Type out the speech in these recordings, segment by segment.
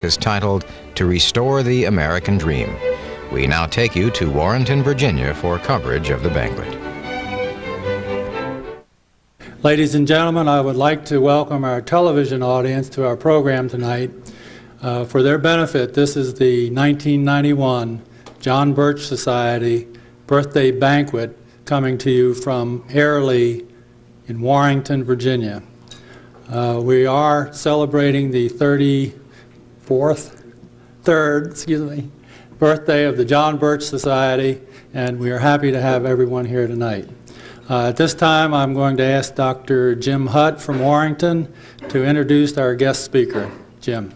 is titled To Restore the American Dream. We now take you to Warrenton, Virginia for coverage of the banquet. Ladies and gentlemen, I would like to welcome our television audience to our program tonight. For their benefit, this is the 1991 John Birch Society birthday banquet coming to you from Airlie in Warrenton, Virginia. We are celebrating the 3rd birthday of the John Birch Society, and we are happy to have everyone here tonight. At this time, I'm going to ask Dr. Jim Hutt from Warrenton to introduce our guest speaker. Jim.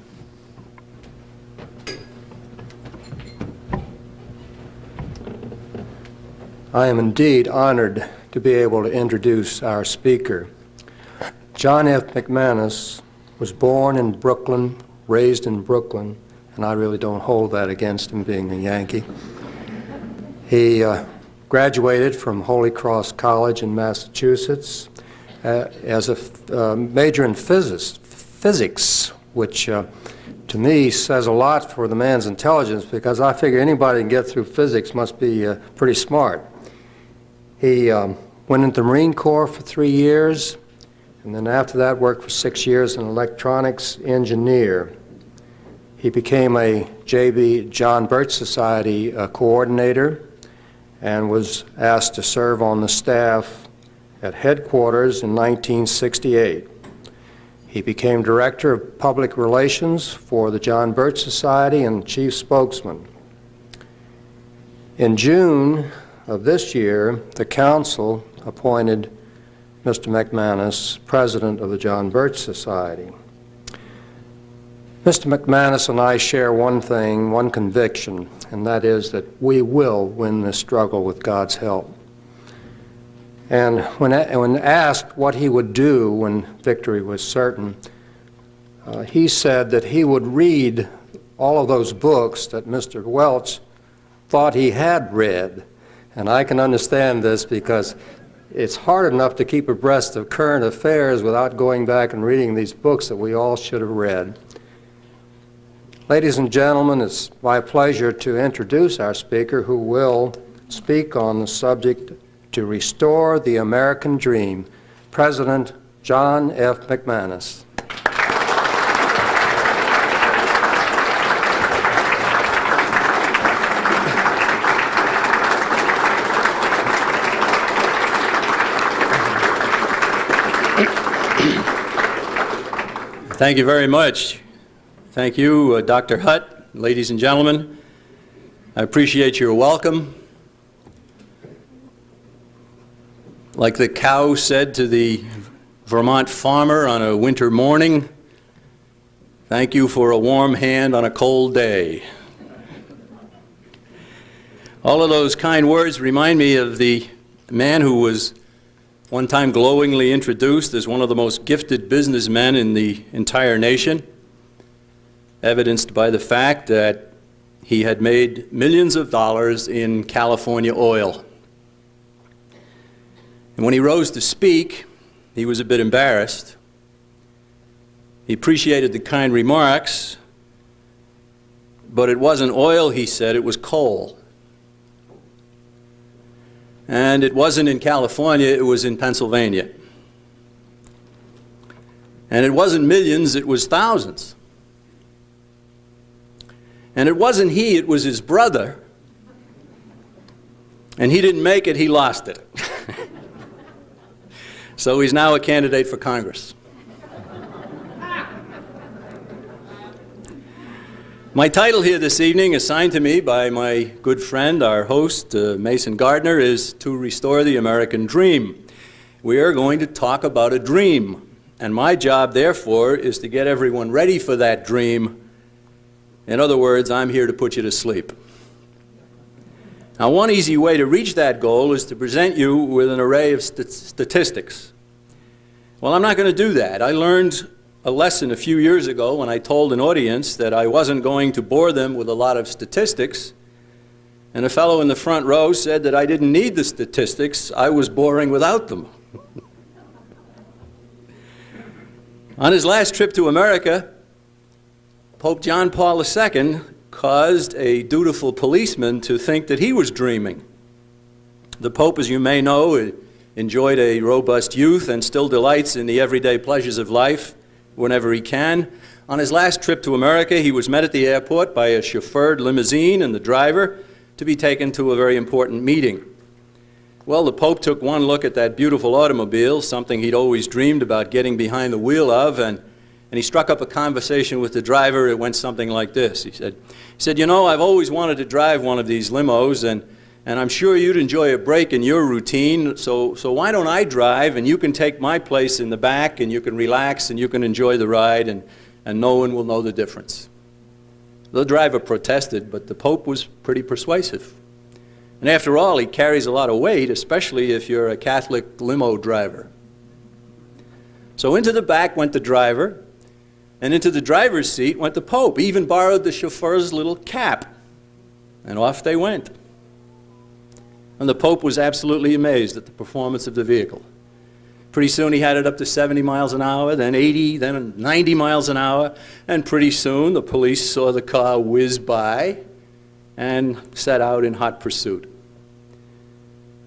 I am indeed honored to be able to introduce our speaker. John F. McManus was born in Brooklyn, raised in Brooklyn, and I really don't hold that against him being a Yankee. He graduated from Holy Cross College in Massachusetts as a major in physics, which to me says a lot for the man's intelligence, because I figure anybody who can get through physics must be pretty smart. He went into the Marine Corps for 3 years, and then after that worked for 6 years as an electronics engineer. He became a John Birch Society coordinator and was asked to serve on the staff at headquarters in 1968. He became Director of Public Relations for the John Birch Society and Chief Spokesman. In June of this year, the Council appointed Mr. McManus President of the John Birch Society. Mr. McManus and I share one thing, one conviction, and that is that we will win this struggle with God's help. And when asked what he would do when victory was certain, he said that he would read all of those books that Mr. Welch thought he had read. And I can understand this because it's hard enough to keep abreast of current affairs without going back and reading these books that we all should have read. Ladies and gentlemen, it's my pleasure to introduce our speaker, who will speak on the subject To Restore the American Dream, President John F. McManus. Thank you very much. Thank you, Dr. Hutt, ladies and gentlemen. I appreciate your welcome. Like the cow said to the Vermont farmer on a winter morning, thank you for a warm hand on a cold day. All of those kind words remind me of the man who was one time glowingly introduced as one of the most gifted businessmen in the entire nation, evidenced by the fact that he had made millions of dollars in California oil. And when he rose to speak, he was a bit embarrassed. He appreciated the kind remarks, but it wasn't oil, he said, it was coal. And it wasn't in California, it was in Pennsylvania. And it wasn't millions, it was thousands. And it wasn't he, it was his brother. And he didn't make it, he lost it. So he's now a candidate for Congress. My title here this evening, assigned to me by my good friend, our host, Mason Gardner, is To Restore the American Dream. We are going to talk about a dream. And my job, therefore, is to get everyone ready for that dream. In other words, I'm here to put you to sleep. Now, one easy way to reach that goal is to present you with an array of statistics. Well, I'm not going to do that. I learned a lesson a few years ago when I told an audience that I wasn't going to bore them with a lot of statistics, and a fellow in the front row said that I didn't need the statistics, I was boring without them. On his last trip to America, Pope John Paul II caused a dutiful policeman to think that he was dreaming. The Pope, as you may know, enjoyed a robust youth and still delights in the everyday pleasures of life whenever he can. On his last trip to America, he was met at the airport by a chauffeured limousine and the driver to be taken to a very important meeting. Well, the Pope took one look at that beautiful automobile, something he'd always dreamed about getting behind the wheel of, and he struck up a conversation with the driver. It went something like this. He said, you know, I've always wanted to drive one of these limos, and I'm sure you'd enjoy a break in your routine, so why don't I drive, and you can take my place in the back, and you can relax, and you can enjoy the ride, and no one will know the difference. The driver protested, but the Pope was pretty persuasive. And after all, he carries a lot of weight, especially if you're a Catholic limo driver. So into the back went the driver, and into the driver's seat went the Pope. He even borrowed the chauffeur's little cap, and off they went. And the Pope was absolutely amazed at the performance of the vehicle. Pretty soon he had it up to 70 miles an hour, then 80, then 90 miles an hour, and pretty soon the police saw the car whiz by and set out in hot pursuit.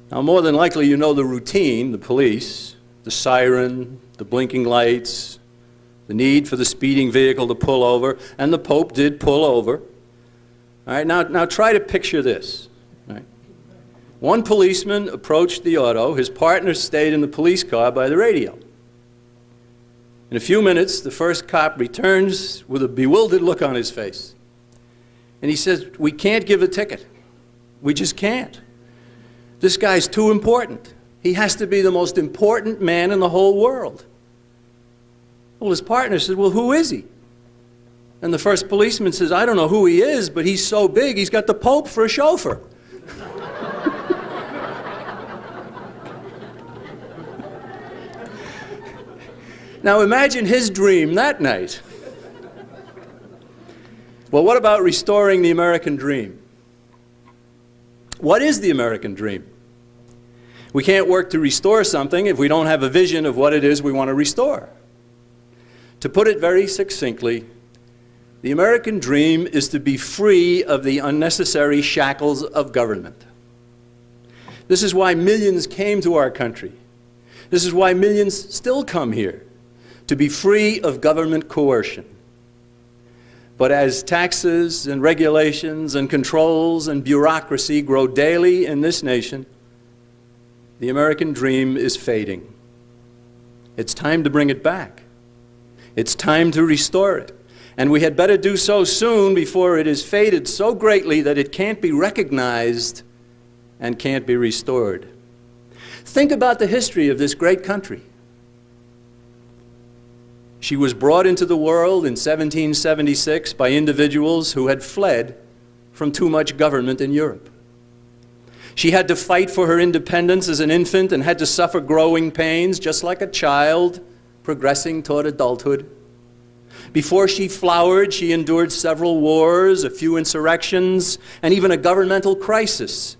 Now, more than likely you know the routine: the police, the siren, the blinking lights, the need for the speeding vehicle to pull over, and the Pope did pull over. All right, now try to picture this. One policeman approached the auto. His partner stayed in the police car by the radio. In a few minutes, the first cop returns with a bewildered look on his face. And he says, we can't give a ticket. We just can't. This guy's too important. He has to be the most important man in the whole world. Well, his partner says, well, who is he? And the first policeman says, I don't know who he is, but he's so big, he's got the Pope for a chauffeur. Now imagine his dream that night. Well, what about restoring the American dream? What is the American dream? We can't work to restore something if we don't have a vision of what it is we want to restore. To put it very succinctly, the American dream is to be free of the unnecessary shackles of government. This is why millions came to our country. This is why millions still come here, to be free of government coercion. But as taxes and regulations and controls and bureaucracy grow daily in this nation, the American dream is fading. It's time to bring it back. It's time to restore it. And we had better do so soon before it is faded so greatly that it can't be recognized and can't be restored. Think about the history of this great country. She was brought into the world in 1776 by individuals who had fled from too much government in Europe. She had to fight for her independence as an infant and had to suffer growing pains, just like a child progressing toward adulthood. Before she flowered, she endured several wars, a few insurrections, and even a governmental crisis,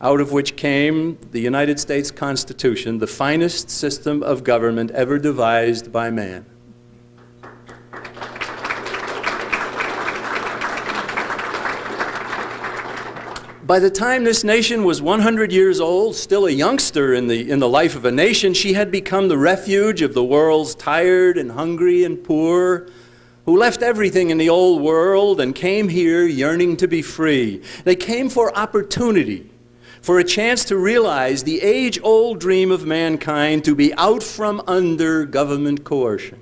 out of which came the United States Constitution, the finest system of government ever devised by man. By the time this nation was 100 years old, still a youngster in the life of a nation, she had become the refuge of the world's tired and hungry and poor, who left everything in the old world and came here yearning to be free. They came for opportunity, for a chance to realize the age-old dream of mankind, to be out from under government coercion,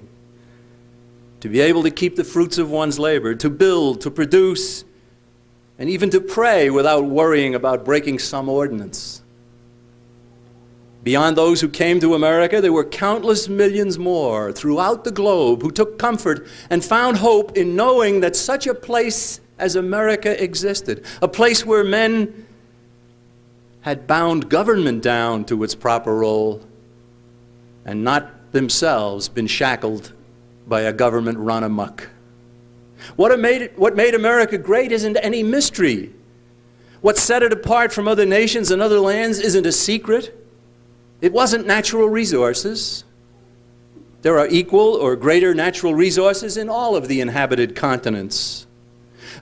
to be able to keep the fruits of one's labor, to build, to produce, and even to pray without worrying about breaking some ordinance. Beyond those who came to America, there were countless millions more throughout the globe who took comfort and found hope in knowing that such a place as America existed, a place where men had bound government down to its proper role and not themselves been shackled by a government run amok. What made America great isn't any mystery. What set it apart from other nations and other lands isn't a secret. It wasn't natural resources. There are equal or greater natural resources in all of the inhabited continents.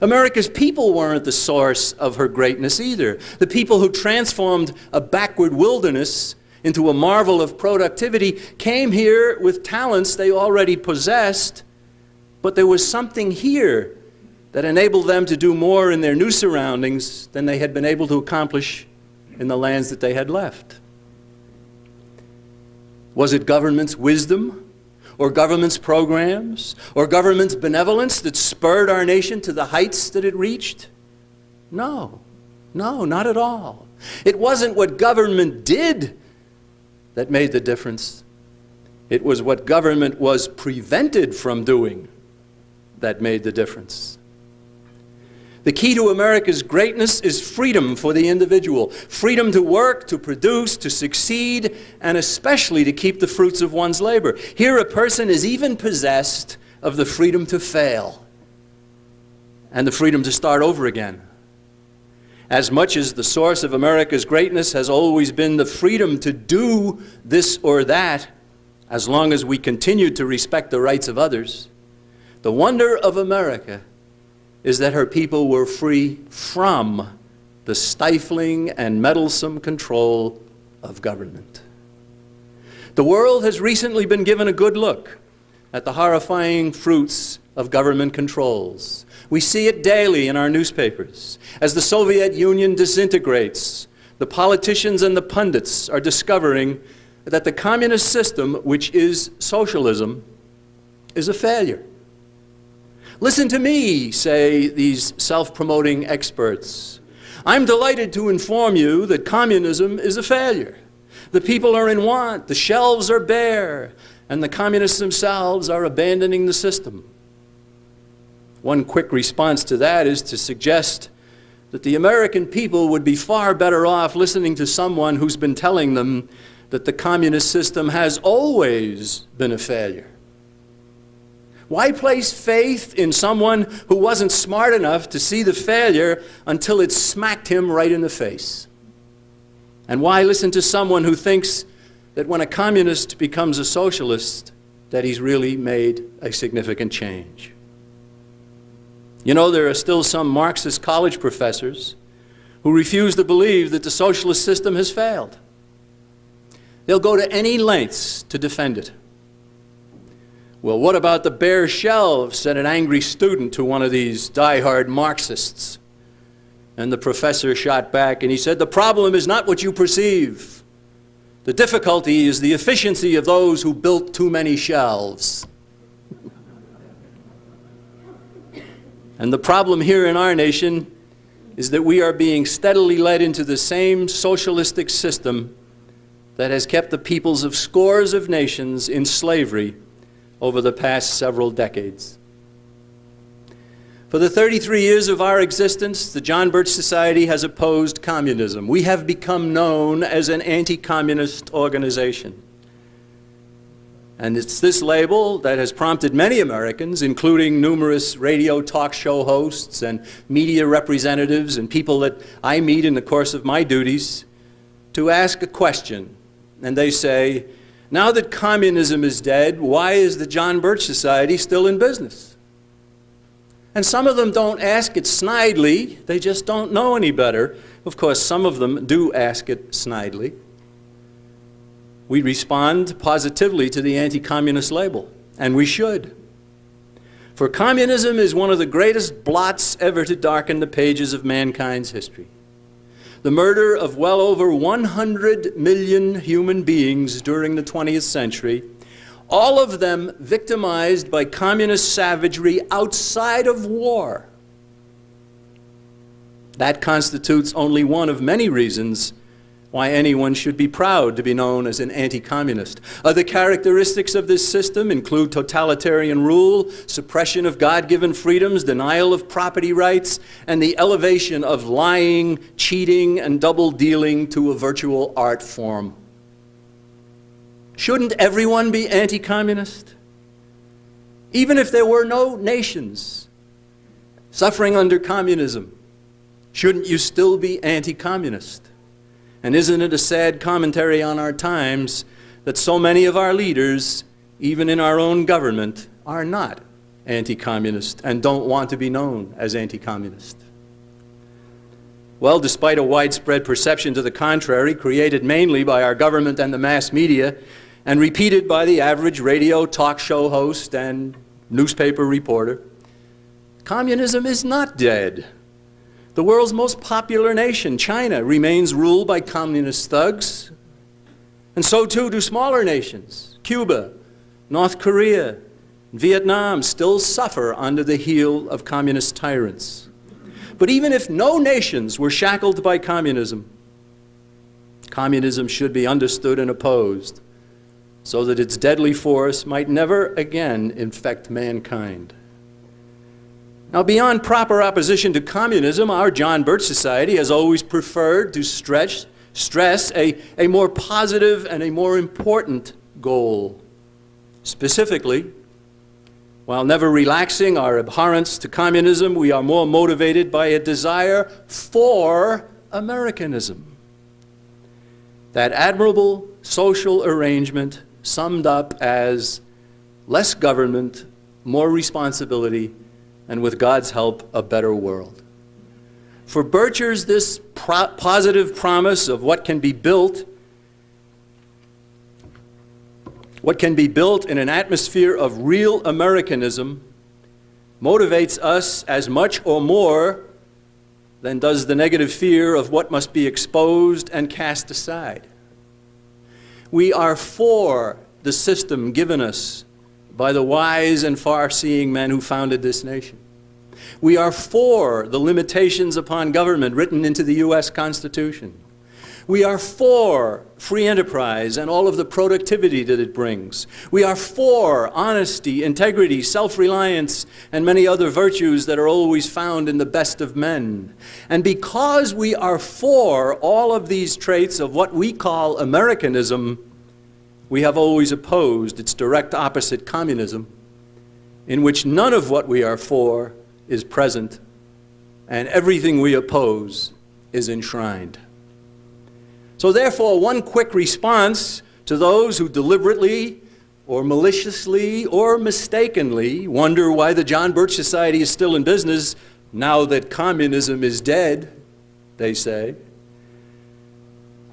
America's people weren't the source of her greatness either. The people who transformed a backward wilderness into a marvel of productivity came here with talents they already possessed, but there was something here that enabled them to do more in their new surroundings than they had been able to accomplish in the lands that they had left. Was it government's wisdom, or government's programs, or government's benevolence that spurred our nation to the heights that it reached? No, not at all. It wasn't what government did that made the difference. It was what government was prevented from doing that made the difference. The key to America's greatness is freedom for the individual. Freedom to work, to produce, to succeed, and especially to keep the fruits of one's labor. Here a person is even possessed of the freedom to fail and the freedom to start over again. As much as the source of America's greatness has always been the freedom to do this or that, as long as we continue to respect the rights of others, the wonder of America is that her people were free from the stifling and meddlesome control of government. The world has recently been given a good look at the horrifying fruits of government controls. We see it daily in our newspapers. As the Soviet Union disintegrates, the politicians and the pundits are discovering that the communist system, which is socialism, is a failure. Listen to me, say these self-promoting experts. I'm delighted to inform you that communism is a failure. The people are in want, the shelves are bare, and the communists themselves are abandoning the system. One quick response to that is to suggest that the American people would be far better off listening to someone who's been telling them that the communist system has always been a failure. Why place faith in someone who wasn't smart enough to see the failure until it smacked him right in the face? And why listen to someone who thinks that when a communist becomes a socialist, that he's really made a significant change? You know, there are still some Marxist college professors who refuse to believe that the socialist system has failed. They'll go to any lengths to defend it. Well, what about the bare shelves, said an angry student to one of these die-hard Marxists. And the professor shot back and he said, the problem is not what you perceive. The difficulty is the efficiency of those who built too many shelves. And the problem here in our nation is that we are being steadily led into the same socialistic system that has kept the peoples of scores of nations in slavery over the past several decades. For the 33 years of our existence, the John Birch Society has opposed communism. We have become known as an anti-communist organization. And it's this label that has prompted many Americans, including numerous radio talk show hosts and media representatives and people that I meet in the course of my duties, to ask a question. And they say, now that communism is dead, why is the John Birch Society still in business? And some of them don't ask it snidely, they just don't know any better. Of course, some of them do ask it snidely. We respond positively to the anti-communist label, and we should. For communism is one of the greatest blots ever to darken the pages of mankind's history. The murder of well over 100 million human beings during the 20th century, all of them victimized by communist savagery outside of war. That constitutes only one of many reasons why anyone should be proud to be known as an anti-communist. Other characteristics of this system include totalitarian rule, suppression of God-given freedoms, denial of property rights, and the elevation of lying, cheating, and double-dealing to a virtual art form. Shouldn't everyone be anti-communist? Even if there were no nations suffering under communism, shouldn't you still be anti-communist? And isn't it a sad commentary on our times that so many of our leaders even in our own government, are not anti-communist and don't want to be known as anti-communist. Well, despite a widespread perception to the contrary, created mainly by our government and the mass media, and repeated by the average radio talk show host and newspaper reporter, communism is not dead. The world's most popular nation, China, remains ruled by communist thugs, and so too do smaller nations. Cuba, North Korea, Vietnam still suffer under the heel of communist tyrants. But even if no nations were shackled by communism, communism should be understood and opposed so that its deadly force might never again infect mankind. Now, beyond proper opposition to communism, our John Birch Society has always preferred to stress a more positive and a more important goal. Specifically, while never relaxing our abhorrence to communism, we are more motivated by a desire for Americanism. That admirable social arrangement summed up as less government, more responsibility, and with God's help, a better world. For Birchers, this positive promise of what can be built in an atmosphere of real Americanism motivates us as much or more than does the negative fear of what must be exposed and cast aside. We are for the system given us by the wise and far-seeing men who founded this nation. We are for the limitations upon government written into the U.S. Constitution. We are for free enterprise and all of the productivity that it brings. We are for honesty, integrity, self-reliance, and many other virtues that are always found in the best of men. And because we are for all of these traits of what we call Americanism, we have always opposed its direct opposite, communism, in which none of what we are for is present, and everything we oppose is enshrined. So therefore, one quick response to those who deliberately or maliciously or mistakenly wonder why the John Birch Society is still in business now that communism is dead, they say.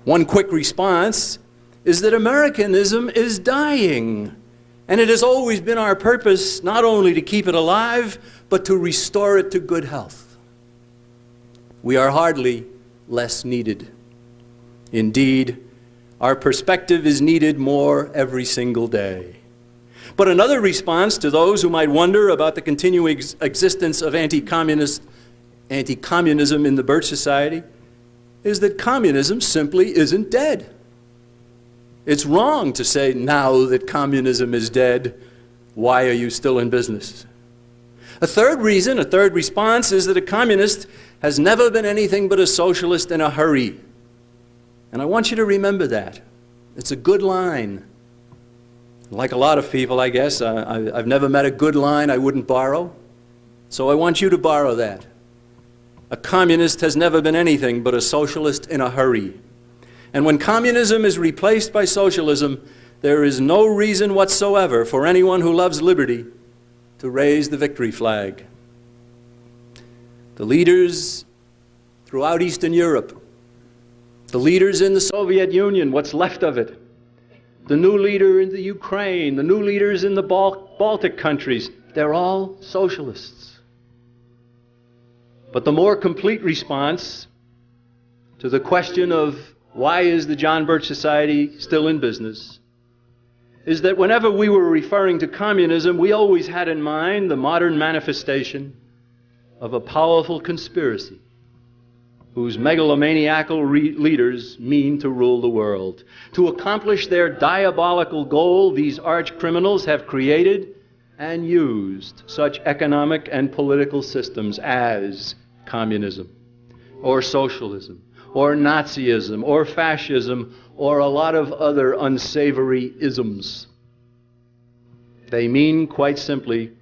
One quick response is that Americanism is dying, and it has always been our purpose not only to keep it alive, but to restore it to good health. We are hardly less needed. Indeed, our perspective is needed more every single day. But another response to those who might wonder about the continuing existence of anti-communism in the Birch Society is that communism simply isn't dead. It's wrong to say, now that communism is dead, why are you still in business? A third reason, a third response, is that a communist has never been anything but a socialist in a hurry. And I want you to remember that. It's a good line. Like a lot of people, I guess, I've never met a good line I wouldn't borrow. So I want you to borrow that. A communist has never been anything but a socialist in a hurry. And when communism is replaced by socialism, there is no reason whatsoever for anyone who loves liberty to raise the victory flag. The leaders throughout Eastern Europe, the leaders in the Soviet Union, what's left of it, the new leader in the Ukraine, the new leaders in the Baltic countries, they're all socialists. But the more complete response to the question of why is the John Birch Society still in business is that whenever we were referring to communism, we always had in mind the modern manifestation of a powerful conspiracy whose megalomaniacal leaders mean to rule the world. To accomplish their diabolical goal, these arch criminals have created and used such economic and political systems as communism, or socialism, or Nazism, or fascism, or a lot of other unsavory isms. They mean, quite simply,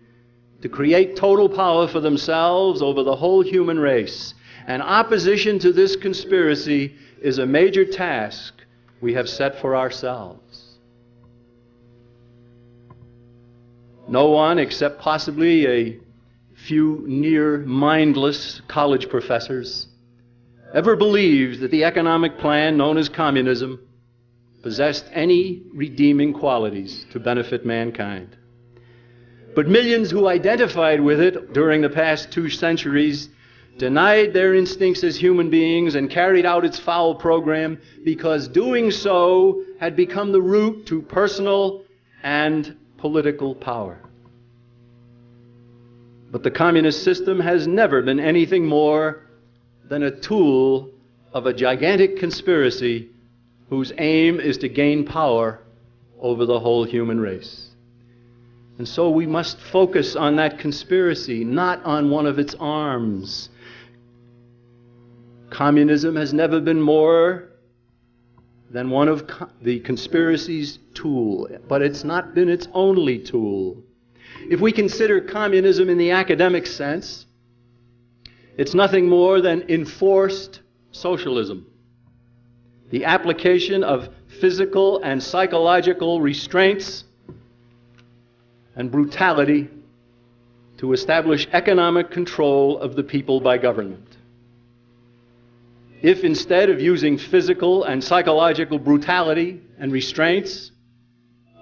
to create total power for themselves over the whole human race. And opposition to this conspiracy is a major task we have set for ourselves. No one, except possibly a few near mindless college professors, ever believed that the economic plan known as communism possessed any redeeming qualities to benefit mankind. But millions who identified with it during the past 2 centuries denied their instincts as human beings and carried out its foul program because doing so had become the route to personal and political power. But the communist system has never been anything more than a tool of a gigantic conspiracy whose aim is to gain power over the whole human race. And so we must focus on that conspiracy, not on one of its arms. Communism has never been more than one of the conspiracy's tool, but it's not been its only tool. If we consider communism in the academic sense, it's nothing more than enforced socialism, the application of physical and psychological restraints and brutality to establish economic control of the people by government. If instead of using physical and psychological brutality and restraints,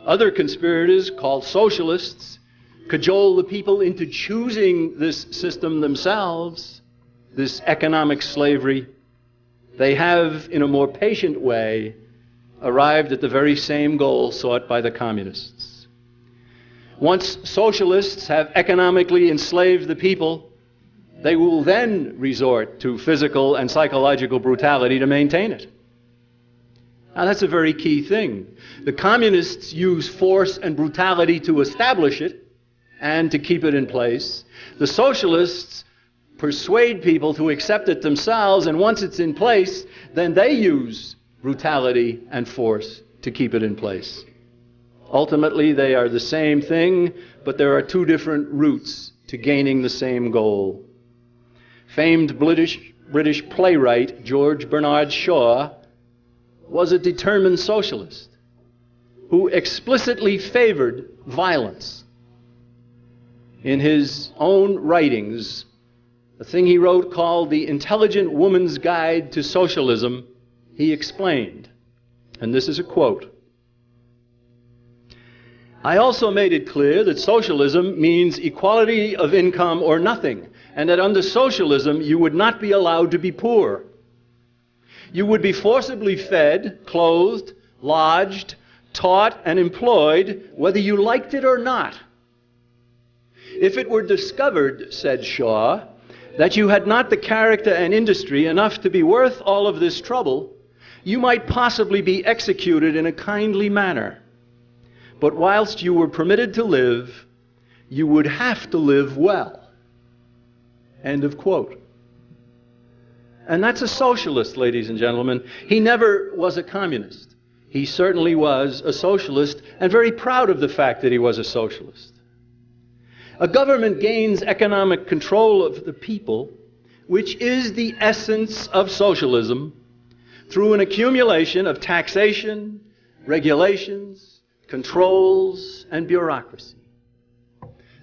other conspirators called socialists cajole the people into choosing this system themselves, this economic slavery, they have, in a more patient way, arrived at the very same goal sought by the communists. Once socialists have economically enslaved the people, they will then resort to physical and psychological brutality to maintain it. Now, that's a very key thing. The communists use force and brutality to establish it and to keep it in place. The socialists persuade people to accept it themselves, and once it's in place, then they use brutality and force to keep it in place. Ultimately, they are the same thing, but there are 2 different routes to gaining the same goal. Famed British playwright George Bernard Shaw was a determined socialist who explicitly favored violence. In his own writings, a thing he wrote called The Intelligent Woman's Guide to Socialism, he explained, and this is a quote, "I also made it clear that socialism means equality of income or nothing, and that under socialism you would not be allowed to be poor. You would be forcibly fed, clothed, lodged, taught, and employed, whether you liked it or not. If it were discovered," said Shaw, "that you had not the character and industry enough to be worth all of this trouble, you might possibly be executed in a kindly manner. But whilst you were permitted to live, you would have to live well." End of quote. And that's a socialist, ladies and gentlemen. He never was a communist. He certainly was a socialist, and very proud of the fact that he was a socialist. A government gains economic control of the people, which is the essence of socialism, through an accumulation of taxation, regulations, controls, and bureaucracy.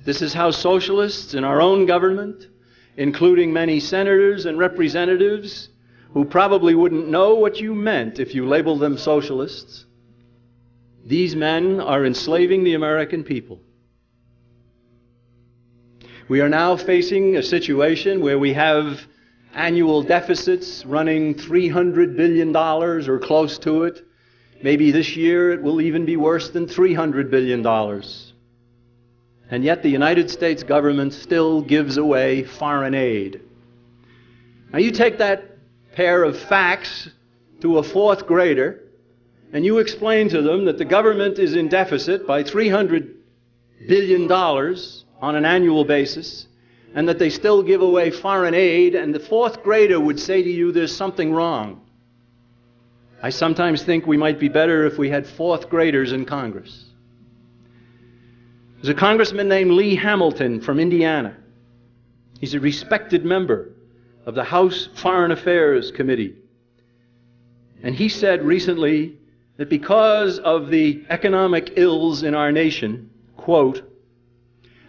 This is how socialists in our own government, including many senators and representatives who probably wouldn't know what you meant if you labeled them socialists, these men are enslaving the American people. We are now facing a situation where we have annual deficits running $300 billion or close to it. Maybe this year it will even be worse than $300 billion. And yet the United States government still gives away foreign aid. Now you take that pair of facts to a 4th grader and you explain to them that the government is in deficit by $300 billion on an annual basis, and that they still give away foreign aid, and the 4th grader would say to you, there's something wrong. I sometimes think we might be better if we had 4th graders in Congress. There's a congressman named Lee Hamilton from Indiana. He's a respected member of the House Foreign Affairs Committee. And he said recently that because of the economic ills in our nation, quote,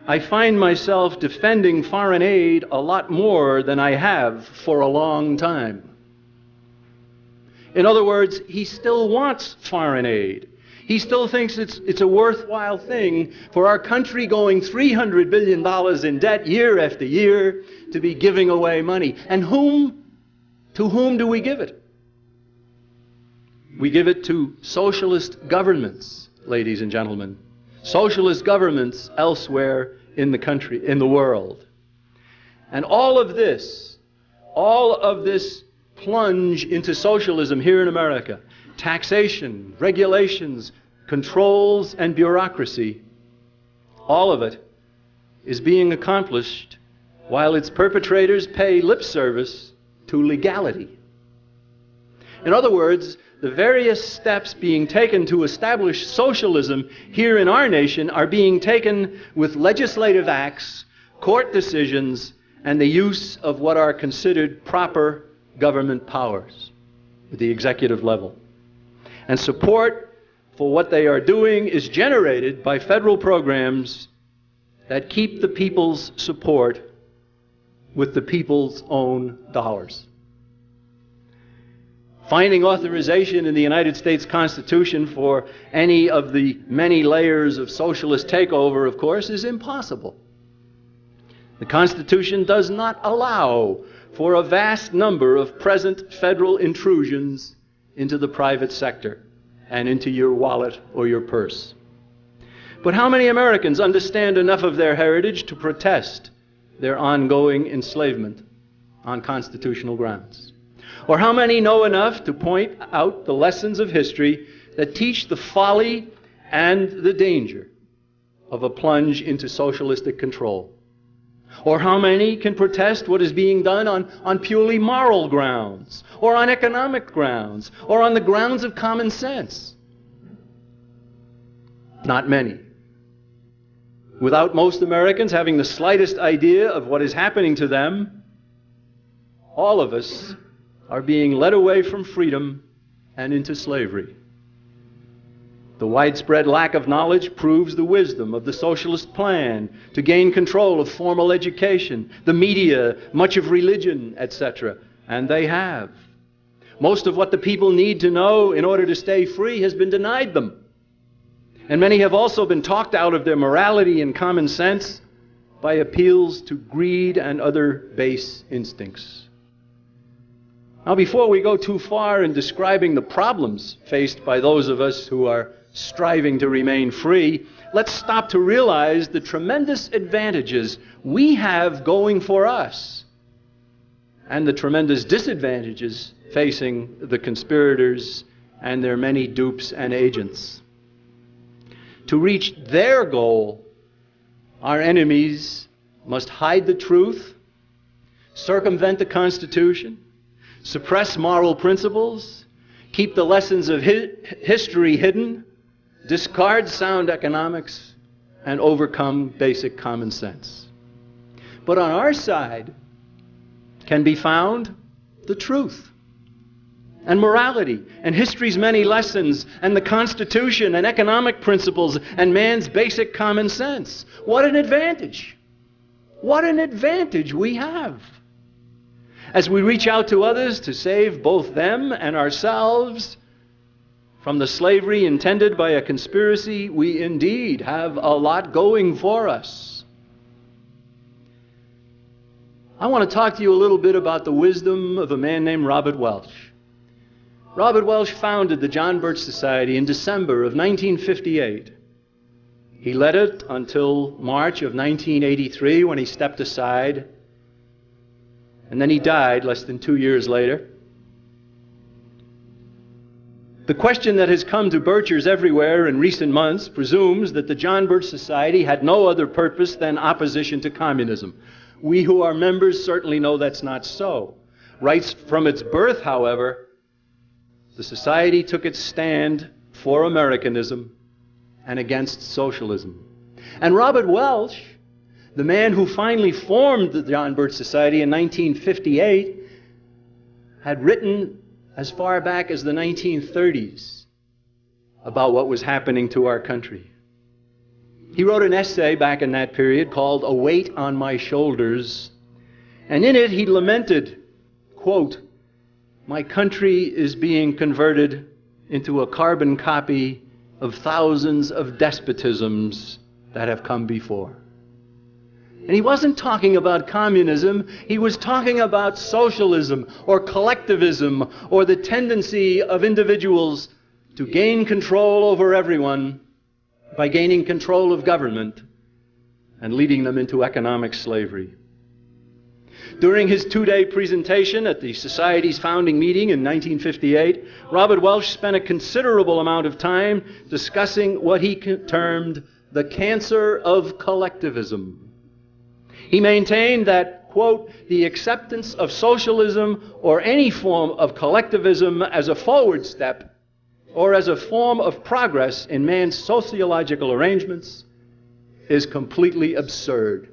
I find myself defending foreign aid a lot more than I have for a long time. In other words, he still wants foreign aid. He still thinks it's a worthwhile thing for our country going $300 billion in debt year after year to be giving away money. And to whom do we give it? We give it to socialist governments, ladies and gentlemen. Socialist governments elsewhere in the country, in the world. And all of this plunge into socialism here in America, taxation, regulations, controls, and bureaucracy, all of it is being accomplished while its perpetrators pay lip service to legality. In other words, the various steps being taken to establish socialism here in our nation are being taken with legislative acts, court decisions, and the use of what are considered proper government powers at the executive level. And support for what they are doing is generated by federal programs that keep the people's support with the people's own dollars. Finding authorization in the United States Constitution for any of the many layers of socialist takeover, of course, is impossible. The Constitution does not allow for a vast number of present federal intrusions into the private sector and into your wallet or your purse. But how many Americans understand enough of their heritage to protest their ongoing enslavement on constitutional grounds? Or how many know enough to point out the lessons of history that teach the folly and the danger of a plunge into socialistic control? Or how many can protest what is being done on purely moral grounds, or on economic grounds, or on the grounds of common sense? Not many. Without most Americans having the slightest idea of what is happening to them, all of us are being led away from freedom and into slavery. The widespread lack of knowledge proves the wisdom of the socialist plan to gain control of formal education, the media, much of religion, etc. And they have. Most of what the people need to know in order to stay free has been denied them. And many have also been talked out of their morality and common sense by appeals to greed and other base instincts. Now, before we go too far in describing the problems faced by those of us who are striving to remain free, let's stop to realize the tremendous advantages we have going for us and the tremendous disadvantages facing the conspirators and their many dupes and agents. To reach their goal, our enemies must hide the truth, circumvent the Constitution, suppress moral principles, keep the lessons of history hidden, discard sound economics, and overcome basic common sense. But on our side can be found the truth and morality and history's many lessons and the Constitution and economic principles and man's basic common sense. What an advantage! What an advantage we have! As we reach out to others to save both them and ourselves from the slavery intended by a conspiracy, we indeed have a lot going for us. I want to talk to you a little bit about the wisdom of a man named Robert Welch. Robert Welch founded the John Birch Society in December of 1958. He led it until March of 1983 when he stepped aside, and then he died less than 2 years later. The question that has come to Birchers everywhere in recent months presumes that the John Birch Society had no other purpose than opposition to communism. We who are members certainly know that's not so. Right from its birth, however, the Society took its stand for Americanism and against socialism. And Robert Welch, the man who finally formed the John Birch Society in 1958, had written as far back as the 1930s about what was happening to our country. He wrote an essay back in that period called "A Weight on My Shoulders," and in it he lamented, quote, "My country is being converted into a carbon copy of thousands of despotisms that have come before." And he wasn't talking about communism, he was talking about socialism or collectivism or the tendency of individuals to gain control over everyone by gaining control of government and leading them into economic slavery. During his two-day presentation at the Society's founding meeting in 1958, Robert Welch spent a considerable amount of time discussing what he termed the cancer of collectivism. He maintained that, quote, "the acceptance of socialism or any form of collectivism as a forward step or as a form of progress in man's sociological arrangements is completely absurd."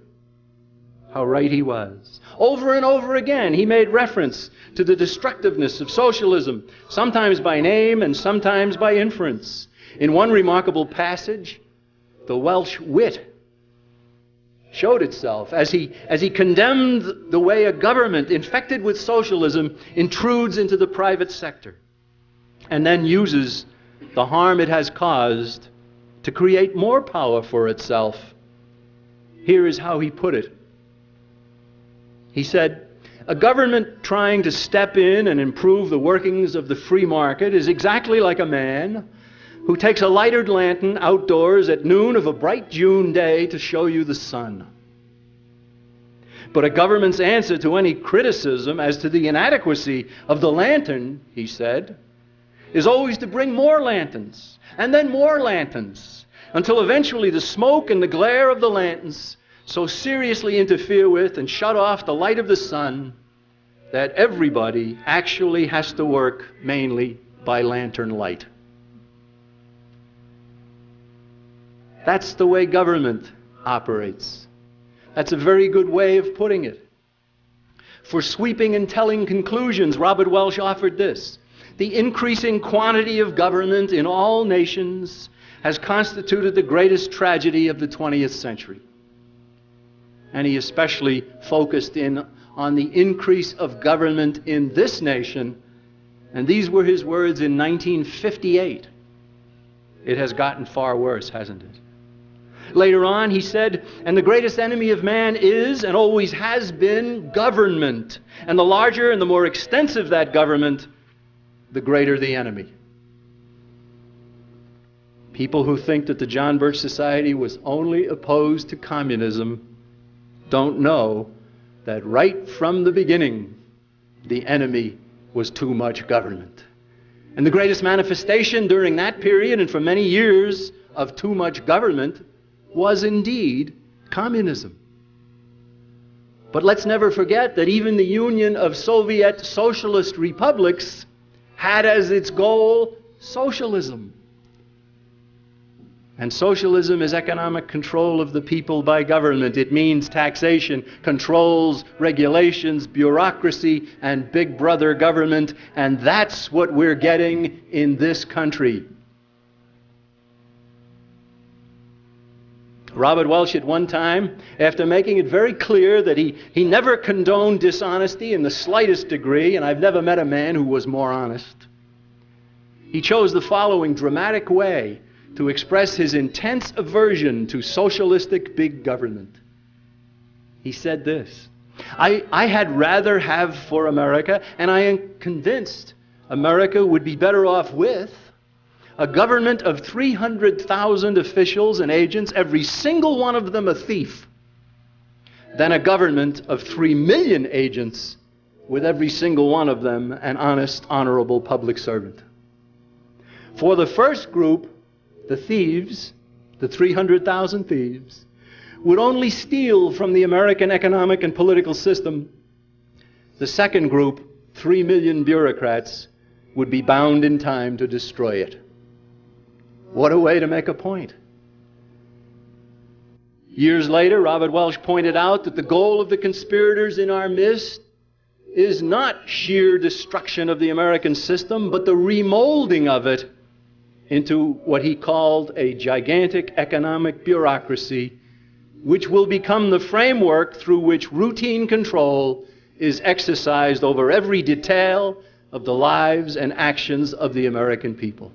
How right he was. Over and over again, he made reference to the destructiveness of socialism, sometimes by name and sometimes by inference. In one remarkable passage, the Welsh wit showed itself as he condemned the way a government infected with socialism intrudes into the private sector and then uses the harm it has caused to create more power for itself. Here is how he put it. He said, "A government trying to step in and improve the workings of the free market is exactly like a man who takes a lighted lantern outdoors at noon of a bright June day to show you the sun. But a government's answer to any criticism as to the inadequacy of the lantern," he said, "is always to bring more lanterns, and then more lanterns, until eventually the smoke and the glare of the lanterns so seriously interfere with and shut off the light of the sun that everybody actually has to work mainly by lantern light." That's the way government operates. That's a very good way of putting it. For sweeping and telling conclusions, Robert Welch offered this: "The increasing quantity of government in all nations has constituted the greatest tragedy of the 20th century." And he especially focused in on the increase of government in this nation, and these were his words in 1958. It has gotten far worse, hasn't it? Later on, he said, "And the greatest enemy of man is, and always has been, government. And the larger and the more extensive that government, the greater the enemy." People who think that the John Birch Society was only opposed to communism don't know that right from the beginning, the enemy was too much government. And the greatest manifestation during that period and for many years of too much government was indeed communism. But let's never forget that even the Union of Soviet Socialist Republics had as its goal socialism. And socialism is economic control of the people by government. It means taxation, controls, regulations, bureaucracy, and big brother government. And that's what we're getting in this country. Robert Welch at one time, after making it very clear that he never condoned dishonesty in the slightest degree, and I've never met a man who was more honest, he chose the following dramatic way to express his intense aversion to socialistic big government. He said this: I had rather have for America, and I am convinced America would be better off with, a government of 300,000 officials and agents, every single one of them a thief, than a government of 3 million agents, with every single one of them an honest, honorable public servant. For the first group, the thieves, the 300,000 thieves, would only steal from the American economic and political system. The second group, 3 million bureaucrats, would be bound in time to destroy it. What a way to make a point. Years later, Robert Welch pointed out that the goal of the conspirators in our midst is not sheer destruction of the American system, but the remolding of it into what he called a gigantic economic bureaucracy, which will become the framework through which routine control is exercised over every detail of the lives and actions of the American people.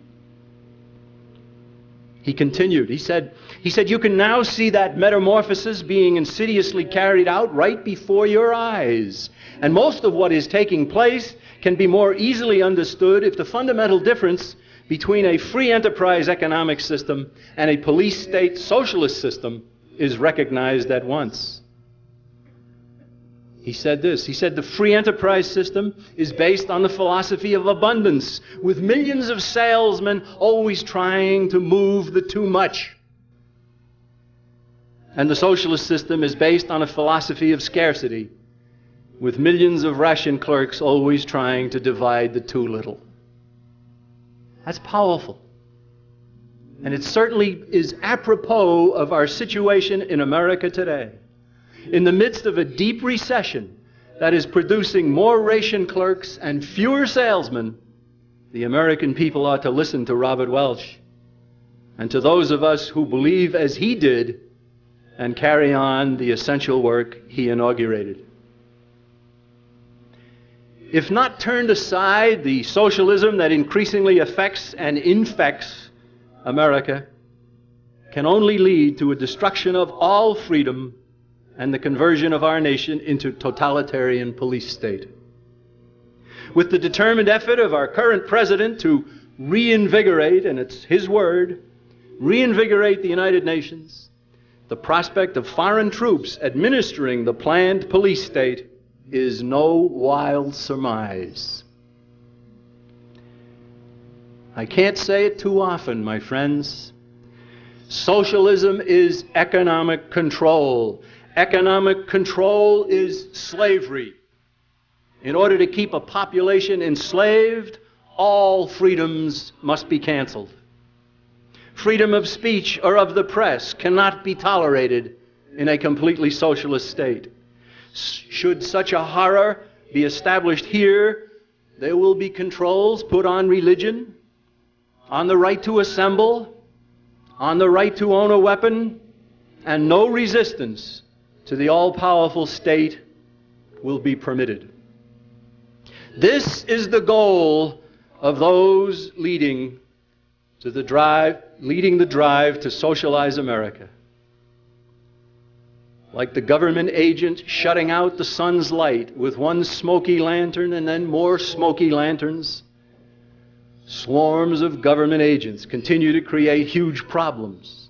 He continued, he said, you can now see that metamorphosis being insidiously carried out right before your eyes. And most of what is taking place can be more easily understood if the fundamental difference between a free enterprise economic system and a police state socialist system is recognized at once. He said this, he said the free enterprise system is based on the philosophy of abundance, with millions of salesmen always trying to move the too much. And the socialist system is based on a philosophy of scarcity, with millions of ration clerks always trying to divide the too little. That's powerful. And it certainly is apropos of our situation in America today. In the midst of a deep recession that is producing more ration clerks and fewer salesmen, the American people ought to listen to Robert Welch and to those of us who believe as he did and carry on the essential work he inaugurated. If not turned aside, the socialism that increasingly affects and infects America can only lead to a destruction of all freedom and the conversion of our nation into totalitarian police state. With the determined effort of our current president to reinvigorate, and it's his word, reinvigorate the United Nations, the prospect of foreign troops administering the planned police state is no wild surmise. I can't say it too often, my friends. Socialism is economic control. Economic control is slavery. In order to keep a population enslaved, all freedoms must be canceled. Freedom of speech or of the press cannot be tolerated in a completely socialist state. Should such a horror be established here, there will be controls put on religion, on the right to assemble, on the right to own a weapon, and no resistance to the all-powerful state will be permitted. This is the goal of those leading the drive to socialize America. Like the government agent shutting out the sun's light with one smoky lantern and then more smoky lanterns, swarms of government agents continue to create huge problems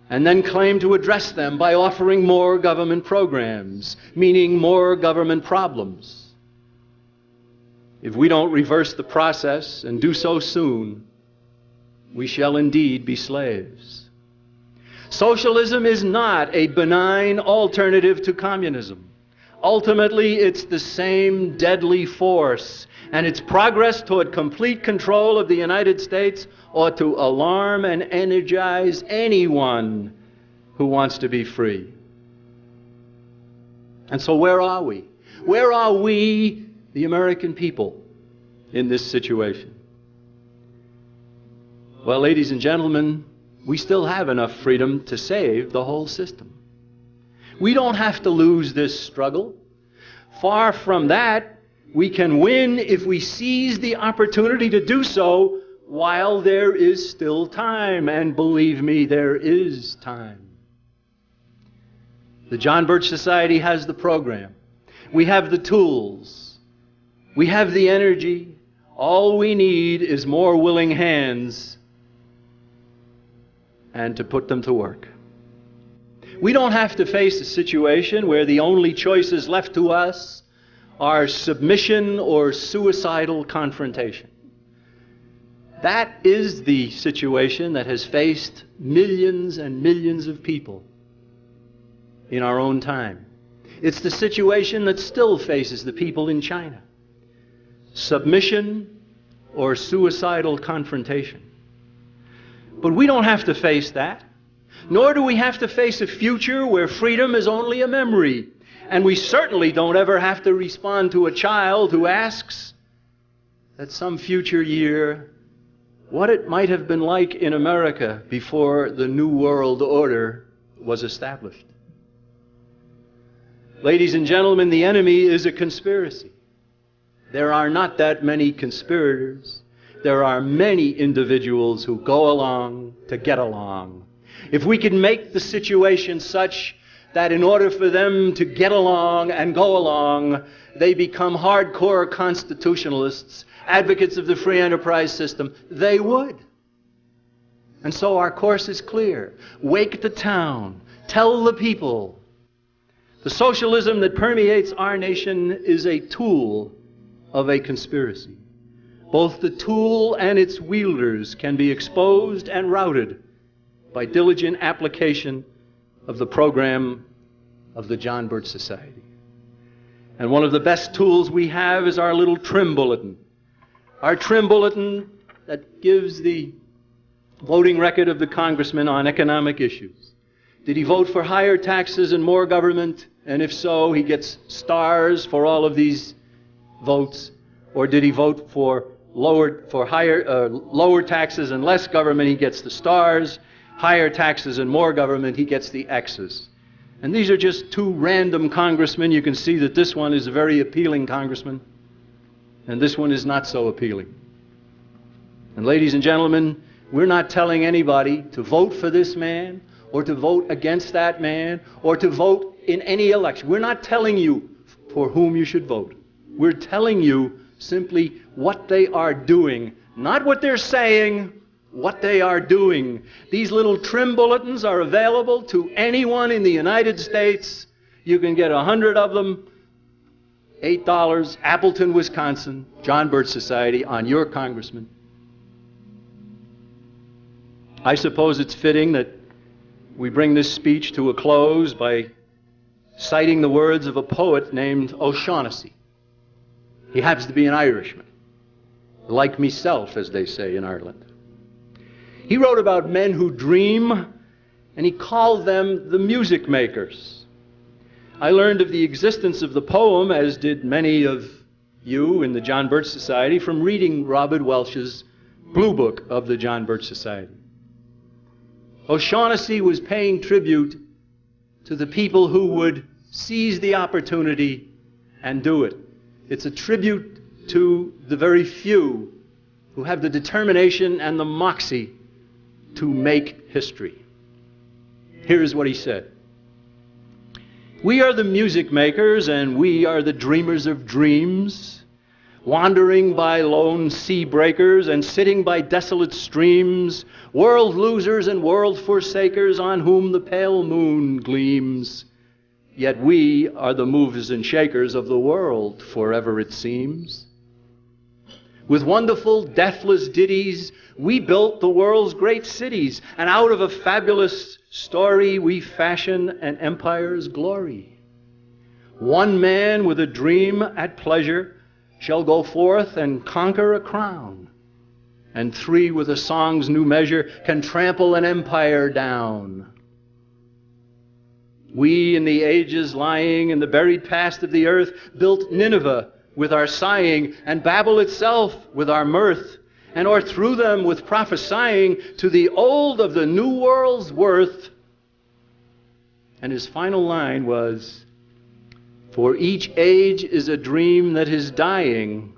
and then claim to address them by offering more government programs, meaning more government problems. If we don't reverse the process and do so soon, we shall indeed be slaves. Socialism is not a benign alternative to communism. Ultimately, it's the same deadly force, and its progress toward complete control of the United States ought to alarm and energize anyone who wants to be free. And so where are we? Where are we, the American people, in this situation? Well, ladies and gentlemen, we still have enough freedom to save the whole system. We don't have to lose this struggle. Far from that, we can win if we seize the opportunity to do so while there is still time. And believe me, there is time. The John Birch Society has the program. We have the tools. We have the energy. All we need is more willing hands and to put them to work. We don't have to face a situation where the only choices left to us are submission or suicidal confrontation. That is the situation that has faced millions and millions of people in our own time. It's the situation that still faces the people in China. Submission or suicidal confrontation. But we don't have to face that, nor do we have to face a future where freedom is only a memory. And we certainly don't ever have to respond to a child who asks that some future year what it might have been like in America before the New World Order was established. Ladies and gentlemen, the enemy is a conspiracy. There are not that many conspirators. There are many individuals who go along to get along. If we can make the situation such that in order for them to get along and go along, they become hardcore constitutionalists, advocates of the free enterprise system, they would. And so our course is clear. Wake the town. Tell the people. The socialism that permeates our nation is a tool of a conspiracy. Both the tool and its wielders can be exposed and routed by diligent application of the program of the John Birch Society. And one of the best tools we have is our little trim bulletin. Our trim bulletin that gives the voting record of the congressman on economic issues. Did he vote for higher taxes and more government? And if so, he gets stars for all of these votes. Or did he vote for lower taxes and less government? He gets the stars. Higher taxes and more government, he gets the X's. And these are just two random congressmen. You can see that this one is a very appealing congressman, and this one is not so appealing. And ladies and gentlemen, we're not telling anybody to vote for this man, or to vote against that man, or to vote in any election. We're not telling you for whom you should vote. We're telling you simply what they are doing, not what they're saying, what they are doing. These little trim bulletins are available to anyone in the United States. You can get 100 of them, $8, Appleton, Wisconsin, John Birch Society, on your congressman. I suppose it's fitting that we bring this speech to a close by citing the words of a poet named O'Shaughnessy. He happens to be an Irishman, like meself, as they say in Ireland. He wrote about men who dream, and he called them the music makers. I learned of the existence of the poem, as did many of you in the John Birch Society, from reading Robert Welch's Blue Book of the John Birch Society. O'Shaughnessy was paying tribute to the people who would seize the opportunity and do it. It's a tribute to the very few who have the determination and the moxie to make history. Here's what he said. We are the music makers, and we are the dreamers of dreams, wandering by lone sea breakers and sitting by desolate streams, world losers and world forsakers on whom the pale moon gleams. Yet we are the movers and shakers of the world, forever it seems. With wonderful, deathless ditties, we built the world's great cities, and out of a fabulous story we fashion an empire's glory. One man with a dream at pleasure shall go forth and conquer a crown, and three with a song's new measure can trample an empire down. We in the ages lying in the buried past of the earth built Nineveh with our sighing, and Babel itself with our mirth, and o'erthrew them with prophesying to the old of the new world's worth. And his final line was, for each age is a dream that is dying,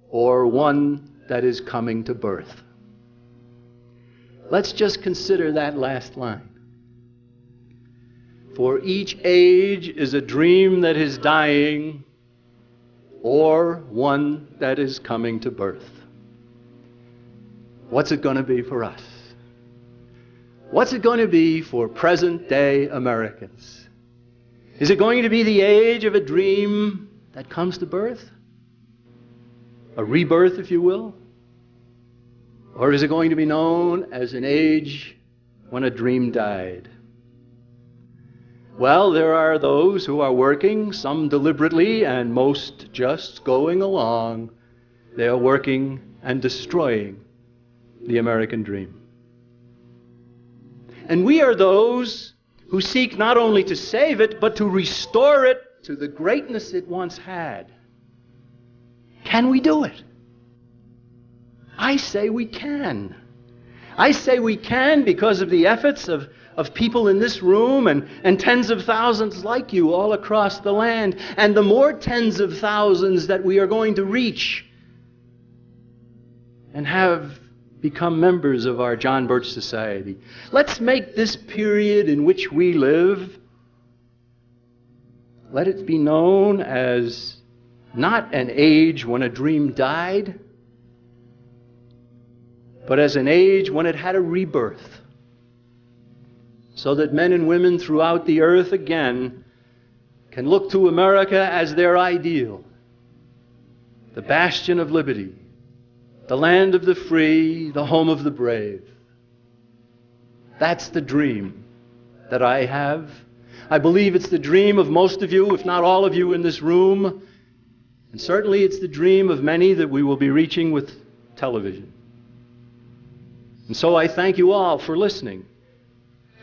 or one that is coming to birth. Let's just consider that last line. For each age is a dream that is dying, or one that is coming to birth. What's it going to be for us? What's it going to be for present-day Americans? Is it going to be the age of a dream that comes to birth? A rebirth, if you will? Or is it going to be known as an age when a dream died? Well, there are those who are working, some deliberately and most just going along. They are working and destroying the American dream. And we are those who seek not only to save it, but to restore it to the greatness it once had. Can we do it? I say we can. I say we can because of the efforts of people in this room and tens of thousands like you all across the land, and the more tens of thousands that we are going to reach and have become members of our John Birch Society. Let's make this period in which we live, let it be known as not an age when a dream died, but as an age when it had a rebirth, so that men and women throughout the earth again can look to America as their ideal, the bastion of liberty, the land of the free, the home of the brave. That's the dream that I have. I believe it's the dream of most of you, if not all of you in this room, and certainly it's the dream of many that we will be reaching with television. And so I thank you all for listening.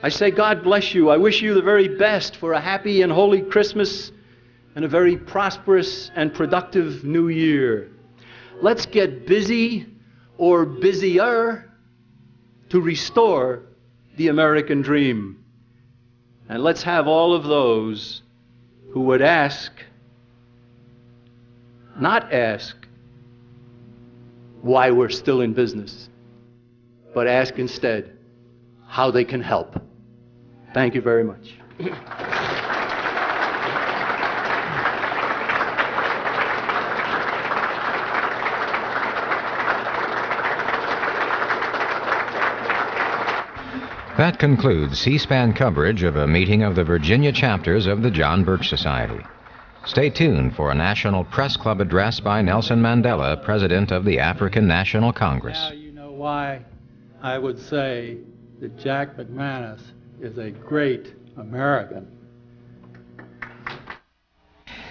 I say God bless you. I wish you the very best for a happy and holy Christmas and a very prosperous and productive new year. Let's get busy or busier to restore the American dream. And let's have all of those who would not ask why we're still in business, but ask instead how they can help. Thank you very much. That concludes C-SPAN coverage of a meeting of the Virginia chapters of the John Birch Society. Stay tuned for a National Press Club address by Nelson Mandela, President of the African National Congress. Now you know why I would say that Jack McManus is a great American.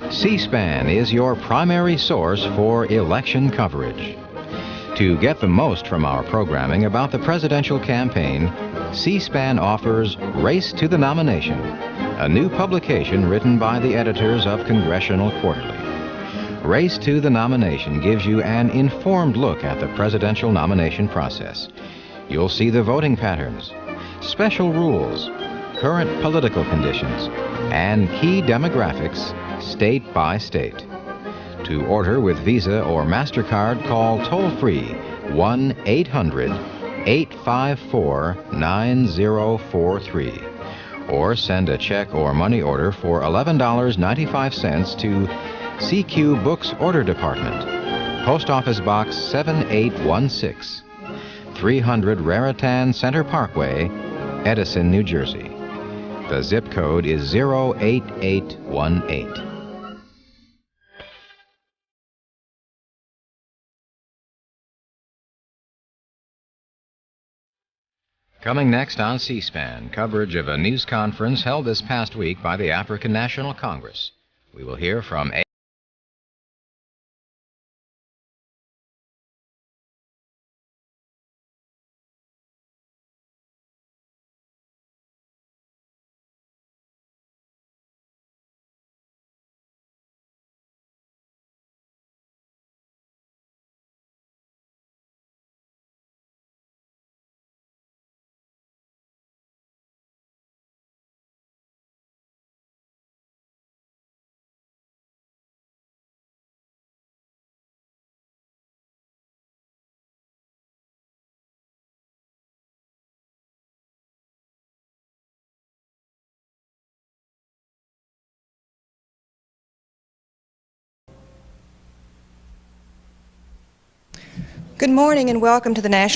C-SPAN is your primary source for election coverage. To get the most from our programming about the presidential campaign, C-SPAN offers Race to the Nomination, a new publication written by the editors of Congressional Quarterly. Race to the Nomination gives you an informed look at the presidential nomination process. You'll see the voting patterns, special rules, current political conditions, and key demographics state by state. To order with Visa or MasterCard, call toll-free 1-800-854-9043 or send a check or money order for $11.95 to CQ Books Order Department, Post Office Box 7816, 300 Raritan Center Parkway, Edison, New Jersey. The zip code is 08818. Coming next on C-SPAN, coverage of a news conference held this past week by the African National Congress. We will hear from Good morning and welcome to the National